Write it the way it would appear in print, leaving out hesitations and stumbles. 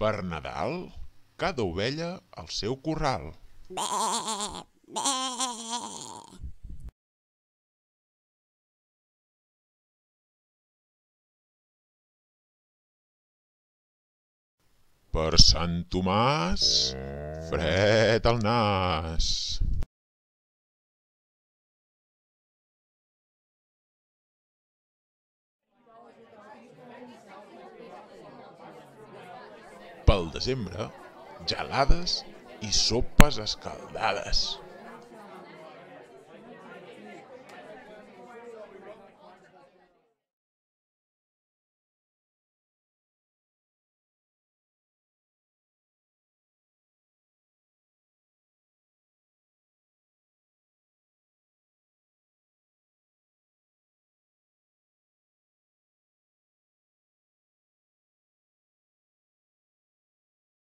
Per Nadal, cada ovella al seu corral. Bé, bé. Per Sant Tomàs, fred al nas. Pel desembre, gelades i sopes escaldades.